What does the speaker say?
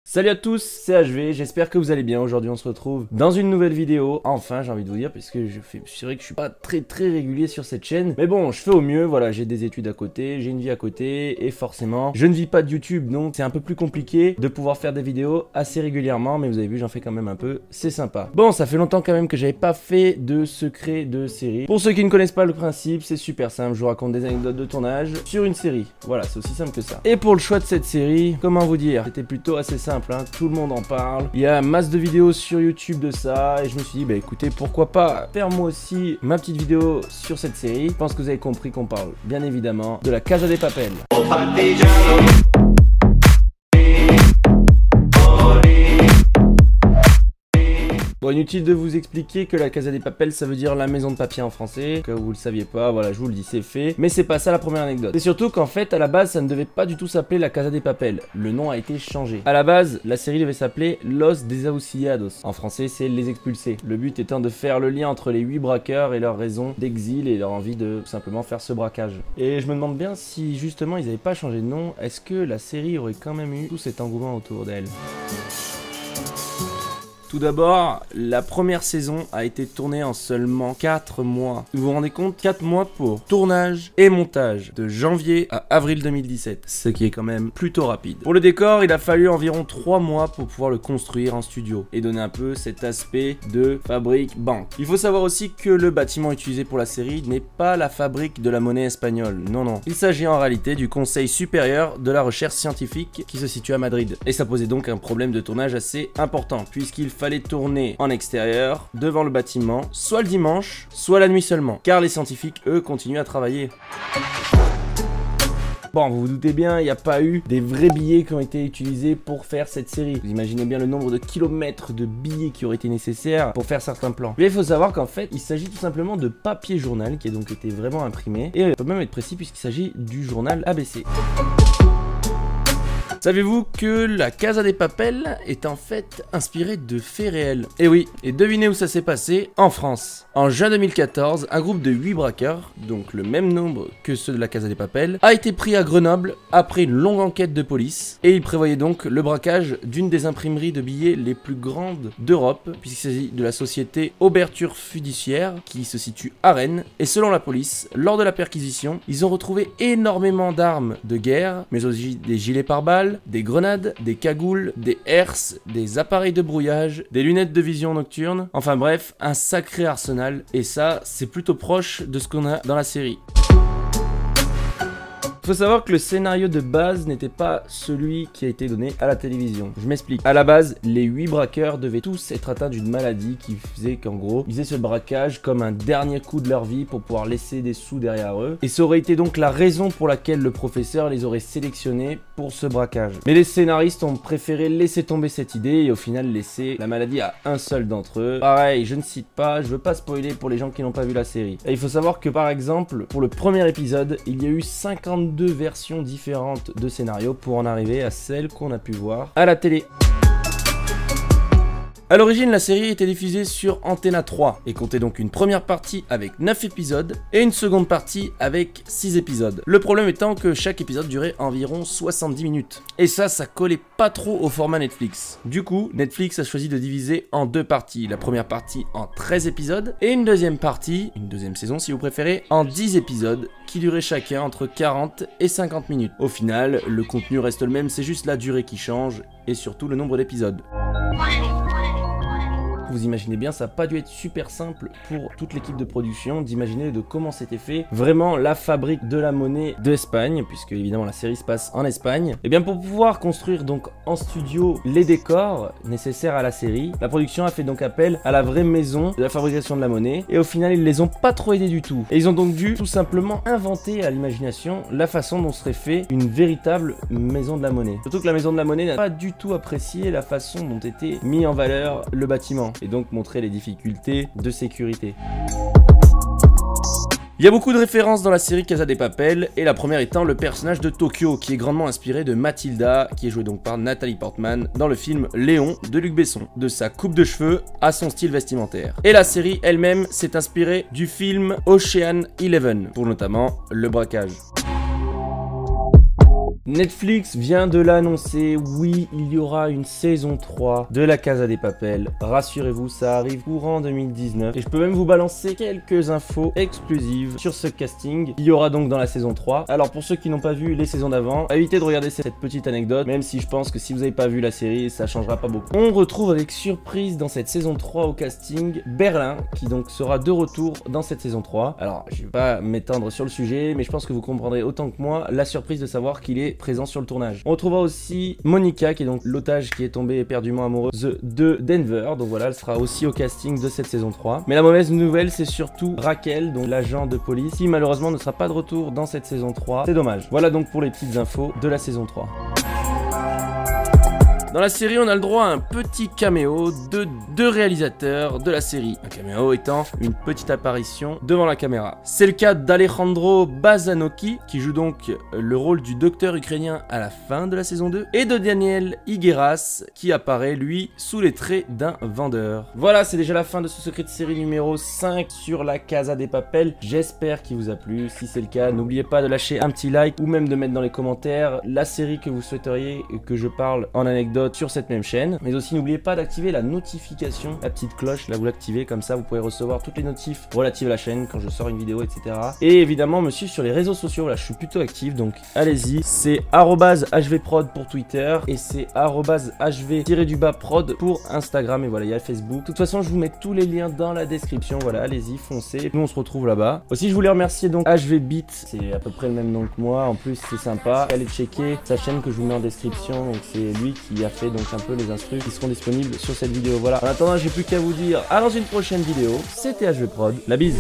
Salut à tous, c'est HV, j'espère que vous allez bien. Aujourd'hui on se retrouve dans une nouvelle vidéo. Enfin j'ai envie de vous dire, puisque c'est vrai que je suis pas très régulier sur cette chaîne. Mais bon, je fais au mieux, voilà, j'ai des études à côté, j'ai une vie à côté. Et forcément, je ne vis pas de YouTube, donc c'est un peu plus compliqué de pouvoir faire des vidéos assez régulièrement. Mais vous avez vu, j'en fais quand même un peu, c'est sympa. Bon, ça fait longtemps quand même que j'avais pas fait de secret de série. Pour ceux qui ne connaissent pas le principe, c'est super simple, je vous raconte des anecdotes de tournage sur une série. Voilà, c'est aussi simple que ça. Et pour le choix de cette série, comment vous dire, c'était plutôt assez simple. Tout le monde en parle, il y a masse de vidéos sur YouTube de ça et je me suis dit bah écoutez, pourquoi pas faire moi aussi ma petite vidéo sur cette série. Je pense que vous avez compris qu'on parle bien évidemment de la Casa de Papel. Bon, inutile de vous expliquer que la Casa de Papel ça veut dire la maison de papier en français, que vous le saviez pas, voilà, je vous le dis, c'est fait. Mais c'est pas ça la première anecdote. C'est surtout qu'en fait, à la base, ça ne devait pas du tout s'appeler la Casa de Papel. Le nom a été changé. À la base, la série devait s'appeler Los Desahuciados. En français, c'est les expulsés. Le but étant de faire le lien entre les 8 braqueurs et leur raison d'exil et leur envie de tout simplement faire ce braquage. Et je me demande bien si justement ils n'avaient pas changé de nom, est-ce que la série aurait quand même eu tout cet engouement autour d'elle? Tout d'abord, la première saison a été tournée en seulement 4 mois. Vous vous rendez compte? 4 mois pour tournage et montage, de janvier à avril 2017, ce qui est quand même plutôt rapide. Pour le décor, il a fallu environ 3 mois pour pouvoir le construire en studio et donner un peu cet aspect de fabrique banque. Il faut savoir aussi que le bâtiment utilisé pour la série n'est pas la fabrique de la monnaie espagnole, non non. Il s'agit en réalité du Conseil supérieur de la recherche scientifique qui se situe à Madrid. Et ça posait donc un problème de tournage assez important, puisqu'il fallait tourner en extérieur, devant le bâtiment, soit le dimanche, soit la nuit seulement, car les scientifiques, eux, continuent à travailler. Bon, vous vous doutez bien, il n'y a pas eu des vrais billets qui ont été utilisés pour faire cette série. Vous imaginez bien le nombre de kilomètres de billets qui auraient été nécessaires pour faire certains plans. Mais il faut savoir qu'en fait, il s'agit tout simplement de papier journal qui a donc été vraiment imprimé. Et on peut même être précis puisqu'il s'agit du journal ABC. Savez-vous que la Casa de Papel est en fait inspirée de faits réels? Et oui, et devinez où ça s'est passé? En France. En juin 2014, un groupe de 8 braqueurs, donc le même nombre que ceux de la Casa de Papel, a été pris à Grenoble après une longue enquête de police. Et il prévoyait donc le braquage d'une des imprimeries de billets les plus grandes d'Europe, puisqu'il s'agit de la société Ouverture Fiduciaire, qui se situe à Rennes. Et selon la police, lors de la perquisition, ils ont retrouvé énormément d'armes de guerre, mais aussi des gilets pare-balles, des grenades, des cagoules, des herses, des appareils de brouillage, des lunettes de vision nocturne, enfin bref, un sacré arsenal, et ça, c'est plutôt proche de ce qu'on a dans la série. Faut savoir que le scénario de base n'était pas celui qui a été donné à la télévision. Je m'explique. À la base, les 8 braqueurs devaient tous être atteints d'une maladie qui faisait qu'en gros, ils faisaient ce braquage comme un dernier coup de leur vie pour pouvoir laisser des sous derrière eux. Et ça aurait été donc la raison pour laquelle le professeur les aurait sélectionnés pour ce braquage. Mais les scénaristes ont préféré laisser tomber cette idée et au final laisser la maladie à un seul d'entre eux. Pareil, je ne cite pas, je veux pas spoiler pour les gens qui n'ont pas vu la série. Et il faut savoir que par exemple, pour le premier épisode, il y a eu 52 versions différentes de scénario pour en arriver à celle qu'on a pu voir à la télé. A l'origine, la série était diffusée sur Antena 3 et comptait donc une première partie avec 9 épisodes et une seconde partie avec 6 épisodes. Le problème étant que chaque épisode durait environ 70 minutes. Et ça collait pas trop au format Netflix. Du coup, Netflix a choisi de diviser en 2 parties. La première partie en 13 épisodes et une deuxième partie, une deuxième saison si vous préférez, en 10 épisodes qui duraient chacun entre 40 et 50 minutes. Au final, le contenu reste le même, c'est juste la durée qui change et surtout le nombre d'épisodes. Vous imaginez bien, ça n'a pas dû être super simple pour toute l'équipe de production d'imaginer de comment c'était fait vraiment la fabrique de la monnaie d'Espagne, puisque évidemment la série se passe en Espagne. Et bien pour pouvoir construire donc en studio les décors nécessaires à la série, la production a fait donc appel à la vraie maison de la fabrication de la monnaie, et au final ils les ont pas trop aidés du tout. Et ils ont donc dû tout simplement inventer à l'imagination la façon dont serait fait une véritable maison de la monnaie. Surtout que la maison de la monnaie n'a pas du tout apprécié la façon dont était mis en valeur le bâtiment. Et donc montrer les difficultés de sécurité. Il y a beaucoup de références dans la série Casa de Papel, et la première étant le personnage de Tokyo, qui est grandement inspiré de Mathilda, qui est jouée donc par Nathalie Portman dans le film Léon de Luc Besson, de sa coupe de cheveux à son style vestimentaire. Et la série elle-même s'est inspirée du film Ocean 11, pour notamment le braquage. Netflix vient de l'annoncer, oui, il y aura une saison 3 de La Casa de Papel. Rassurez-vous, ça arrive courant 2019. Et je peux même vous balancer quelques infos exclusives sur ce casting. Il y aura donc dans la saison 3. Alors pour ceux qui n'ont pas vu les saisons d'avant, évitez de regarder cette petite anecdote, même si je pense que si vous n'avez pas vu la série, ça changera pas beaucoup. On retrouve avec surprise dans cette saison 3 au casting Berlin, qui donc sera de retour dans cette saison 3. Alors je vais pas m'étendre sur le sujet, mais je pense que vous comprendrez autant que moi la surprise de savoir qu'il est présent sur le tournage. On retrouvera aussi Monica, qui est donc l'otage qui est tombée éperdument amoureuse de Denver. Donc voilà, elle sera aussi au casting de cette saison 3. Mais la mauvaise nouvelle, c'est surtout Raquel, donc l'agent de police, qui malheureusement ne sera pas de retour dans cette saison 3. C'est dommage. Voilà donc pour les petites infos de la saison 3. Dans la série, on a le droit à un petit caméo de deux réalisateurs de la série. Un caméo étant une petite apparition devant la caméra. C'est le cas d'Alejandro Bazanocki, qui joue donc le rôle du docteur ukrainien à la fin de la saison 2, et de Daniel Higueras, qui apparaît, lui, sous les traits d'un vendeur. Voilà, c'est déjà la fin de ce secret de série numéro 5 sur La Casa de Papel. J'espère qu'il vous a plu. Si c'est le cas, n'oubliez pas de lâcher un petit like, ou même de mettre dans les commentaires la série que vous souhaiteriez que je parle en anecdote sur cette même chaîne. Mais aussi n'oubliez pas d'activer la notification, la petite cloche, là vous l'activez, comme ça vous pouvez recevoir toutes les notifs relatives à la chaîne quand je sors une vidéo, etc. Et évidemment me suivre sur les réseaux sociaux, là je suis plutôt actif, donc allez-y. C'est @hvprod pour Twitter et c'est @hv-prod pour Instagram, et voilà, il y a Facebook. De toute façon je vous mets tous les liens dans la description, voilà, allez-y, foncez, nous on se retrouve là-bas. Aussi je voulais remercier donc HVBeat, c'est à peu près le même nom que moi, en plus c'est sympa, allez checker sa chaîne que je vous mets en description, donc c'est lui qui a fait donc un peu les instrus qui seront disponibles sur cette vidéo. Voilà, en attendant j'ai plus qu'à vous dire à dans une prochaine vidéo. C'était HVprod, la bise.